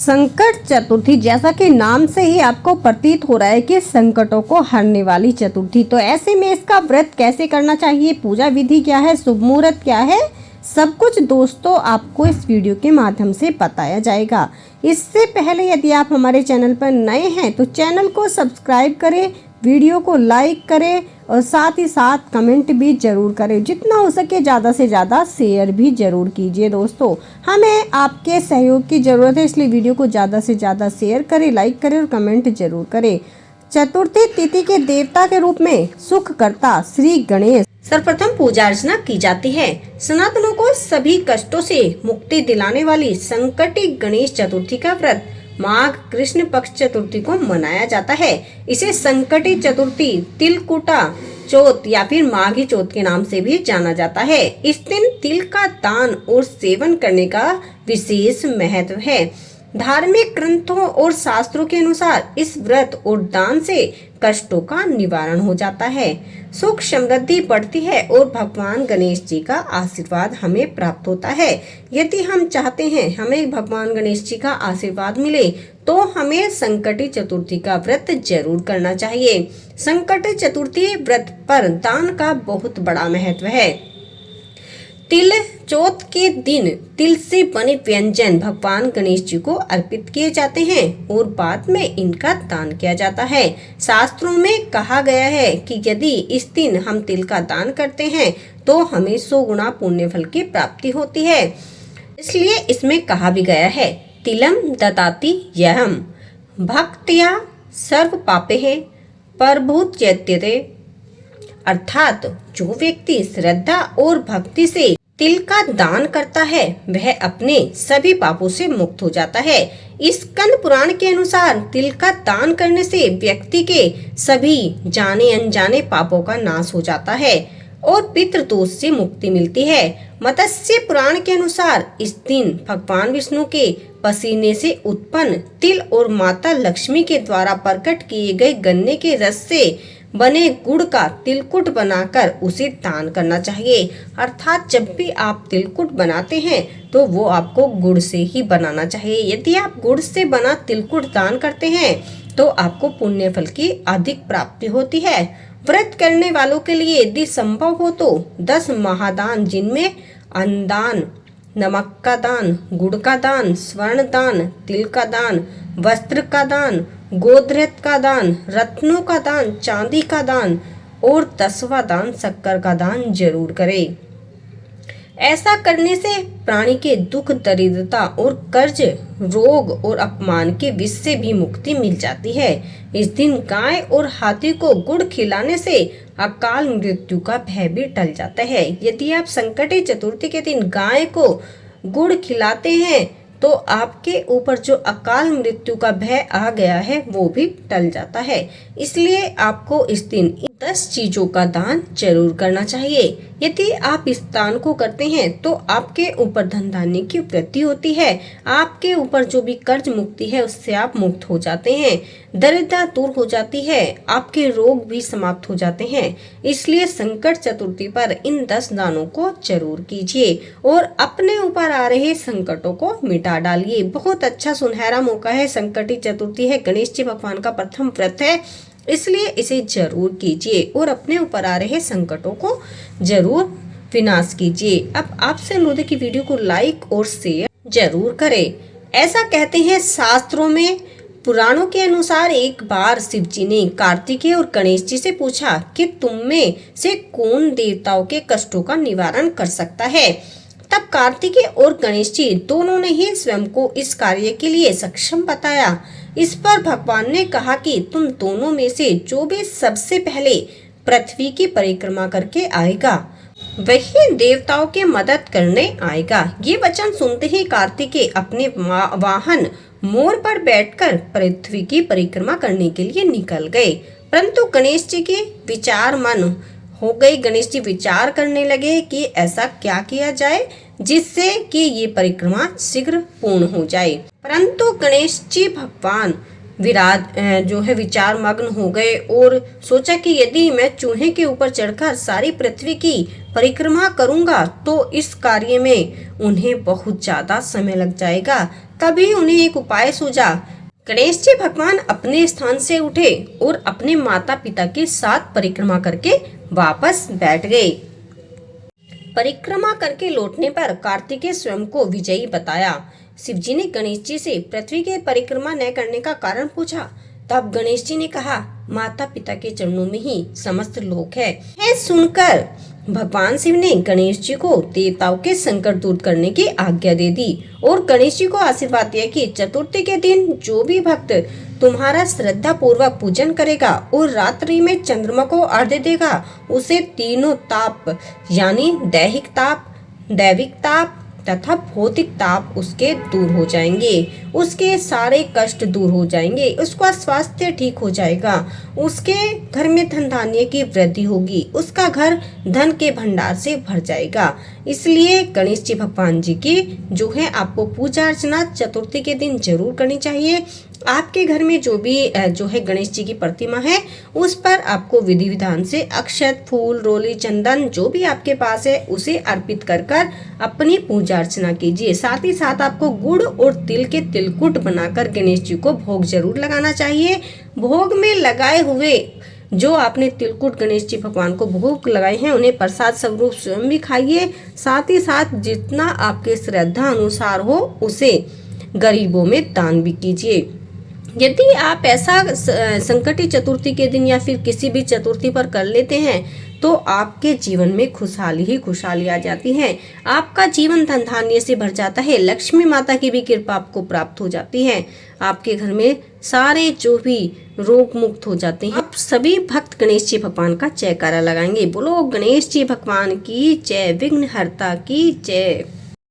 संकट चतुर्थी, जैसा कि नाम से ही आपको प्रतीत हो रहा है कि संकटों को हरने वाली चतुर्थी, तो ऐसे में इसका व्रत कैसे करना चाहिए, पूजा विधि क्या है, शुभ मुहूर्त क्या है, सब कुछ दोस्तों आपको इस वीडियो के माध्यम से बताया जाएगा। इससे पहले यदि आप हमारे चैनल पर नए हैं तो चैनल को सब्सक्राइब करें, वीडियो को लाइक करें और साथ ही साथ कमेंट भी जरूर करें। जितना हो सके ज़्यादा से ज़्यादा शेयर भी जरूर कीजिए। दोस्तों, हमें आपके सहयोग की ज़रूरत है, इसलिए वीडियो को ज़्यादा से ज़्यादा शेयर करें, लाइक करें और कमेंट जरूर करें। चतुर्थी तिथि के देवता के रूप में सुखकर्ता श्री गणेश सर्वप्रथम पूजा अर्चना की जाती है। सनातनों को सभी कष्टों से मुक्ति दिलाने वाली संकटी गणेश चतुर्थी का व्रत माघ कृष्ण पक्ष चतुर्थी को मनाया जाता है। इसे संकटी चतुर्थी, तिलकुटा चौथ या फिर माघी चौथ के नाम से भी जाना जाता है। इस दिन तिल का दान और सेवन करने का विशेष महत्व है। धार्मिक ग्रंथों और शास्त्रों के अनुसार इस व्रत और दान से कष्टों का निवारण हो जाता है, सुख समृद्धि बढ़ती है और भगवान गणेश जी का आशीर्वाद हमें प्राप्त होता है। यदि हम चाहते हैं हमें भगवान गणेश जी का आशीर्वाद मिले तो हमें संकटी चतुर्थी का व्रत जरूर करना चाहिए। संकटी चतुर्थी व्रत पर दान का बहुत बड़ा महत्व है। तिल चौथ के दिन तिल से बने व्यंजन भगवान गणेश जी को अर्पित किए जाते हैं और बाद में इनका दान किया जाता है। शास्त्रों में कहा गया है कि यदि इस दिन हम तिल का दान करते हैं तो हमें 100 गुना पुण्य फल की प्राप्ति होती है। इसलिए इसमें कहा भी गया है, तिलम ददाति यहम भक्त्या सर्व पापे है परभूत चैत्यते, अर्थात जो व्यक्ति श्रद्धा और भक्ति से तिल का दान करता है वह अपने सभी पापों से मुक्त हो जाता है। इस स्कंद पुराण के अनुसार तिल का दान करने से व्यक्ति के सभी जाने अनजाने पापों का नाश हो जाता है और पितृदोष से मुक्ति मिलती है। मत्स्य पुराण के अनुसार इस दिन भगवान विष्णु के पसीने से उत्पन्न तिल और माता लक्ष्मी के द्वारा प्रकट किए गए गन्ने के रस से बने गुड़ का तिलकुट बनाकर उसे दान करना चाहिए। अर्थात जब भी आप तिलकुट बनाते हैं तो वो आपको गुड़ से ही बनाना चाहिए। यदि आप गुड़ से बना तिलकुट दान करते हैं तो आपको पुण्य फल की अधिक प्राप्ति होती है। व्रत करने वालों के लिए यदि संभव हो तो 10 महादान, जिनमें अन्नदान, नमक का दान, गुड़ का दान, स्वर्ण दान, तिल का दान, वस्त्र का दान, गोधृत का दान, रत्नों का दान, चांदी का दान और 10वां दान शक्कर का दान जरूर करें। ऐसा करने से प्राणी के दुख, दरिद्रता और कर्ज, रोग और अपमान के विष से भी मुक्ति मिल जाती है। इस दिन गाय और हाथी को गुड़ खिलाने से अकाल मृत्यु का भय भी टल जाता है। यदि आप संकटी चतुर्थी के दिन गाय को गुड़ खिलाते हैं तो आपके ऊपर जो अकाल मृत्यु का भय आ गया है वो भी टल जाता है। इसलिए आपको इस दिन 10 चीजों का दान जरूर करना चाहिए। यदि आप इस दान को करते हैं तो आपके ऊपर धन धान्य की वृद्धि होती है, आपके ऊपर जो भी कर्ज मुक्ति है उससे आप मुक्त हो जाते हैं, दरिद्रता दूर हो जाती है, आपके रोग भी समाप्त हो जाते हैं। इसलिए संकट चतुर्थी पर इन 10 दानों को जरूर कीजिए और अपने ऊपर आ रहे संकटों को मिटा डालिए। बहुत अच्छा सुनहरा मौका है, संकटी चतुर्थी है, गणेश जी भगवान का प्रथम व्रत है, इसलिए इसे जरूर कीजिए और अपने ऊपर आ रहे संकटों को जरूर विनाश कीजिए। अब आपसे अनुरोध है कि वीडियो को लाइक और शेयर जरूर करें। ऐसा कहते हैं शास्त्रों में, पुराणों के अनुसार एक बार शिव जी ने कार्तिकेय और गणेश जी से पूछा कि तुम में से कौन देवताओं के कष्टों का निवारण कर सकता है। तब कार्तिकेय और गणेश जी दोनों ने ही स्वयं को इस कार्य के लिए सक्षम बताया। इस पर भगवान ने कहा कि तुम दोनों में से जो भी सबसे पहले पृथ्वी की परिक्रमा करके आएगा वही देवताओं की मदद करने आएगा। ये वचन सुनते ही कार्तिकेय अपने वाहन मोर पर बैठकर पृथ्वी की परिक्रमा करने के लिए निकल गए, परंतु गणेश जी के विचार मन हो गए। गणेश जी विचार करने लगे कि ऐसा क्या किया जाए जिससे कि ये परिक्रमा शीघ्र पूर्ण हो जाए। परंतु गणेश जी भगवान जो है विचार मग्न हो गए और सोचा कि यदि मैं चूहे के ऊपर चढ़कर सारी पृथ्वी की परिक्रमा करूंगा तो इस कार्य में उन्हें बहुत ज्यादा समय लग जाएगा। तभी उन्हें एक उपाय सूझा। गणेश जी भगवान अपने स्थान से उठे और अपने माता पिता के साथ परिक्रमा करके वापस बैठ गए। परिक्रमा करके लौटने पर कार्तिकेय स्वयं को विजयी बताया। शिवजी ने गणेश जी से पृथ्वी के परिक्रमा न करने का कारण पूछा। तब गणेश जी ने कहा, माता पिता के चरणों में ही समस्त लोक है। यह सुनकर भगवान शिव ने गणेश जी को देवताओं के संकट दूर करने की आज्ञा दे दी और गणेश जी को आशीर्वाद दिया कि चतुर्थी के दिन जो भी भक्त तुम्हारा श्रद्धा पूर्वक पूजन करेगा और रात्रि में चंद्रमा को अर्घ्य देगा, उसे तीनों ताप यानी दैहिक ताप, दैविक ताप तथा भौतिक ताप उसके दूर हो जाएंगे, उसके सारे कष्ट दूर हो जाएंगे, उसका स्वास्थ्य ठीक हो जाएगा, उसके घर में धन धान्य की वृद्धि होगी, उसका घर धन के भंडार से भर जाएगा। इसलिए गणेश जी भगवान जी की जो है आपको पूजा अर्चना चतुर्थी के दिन जरूर करनी चाहिए। आपके घर में जो है गणेश जी की प्रतिमा है, उस पर आपको विधि विधान से अक्षत, फूल, रोली, चंदन जो भी आपके पास है उसे अर्पित कर कर अपनी पूजा अर्चना कीजिए। साथ ही साथ आपको गुड़ और तिल के तिलकुट बनाकर गणेश जी को भोग जरूर लगाना चाहिए। भोग में लगाए हुए जो आपने तिलकुट गणेश जी भगवान को भोग लगाए हैं उन्हें प्रसाद स्वरूप स्वयं भी खाइए। साथ ही साथ जितना आपके श्रद्धा अनुसार हो उसे गरीबों में दान भी कीजिए। यदि आप ऐसा संकटी चतुर्थी के दिन या फिर किसी भी चतुर्थी पर कर लेते हैं तो आपके जीवन में खुशहाली ही खुशहाली आ जाती है। आपका जीवन धन धान्य से भर जाता है। लक्ष्मी माता की भी कृपा आपको प्राप्त हो जाती है। आपके घर में सारे जो भी रोग मुक्त हो जाते हैं। आप सभी भक्त गणेश जी भगवान का जयकारा लगाएंगे। बोलो गणेश जी भगवान की जय, विघ्नहर्ता की जय।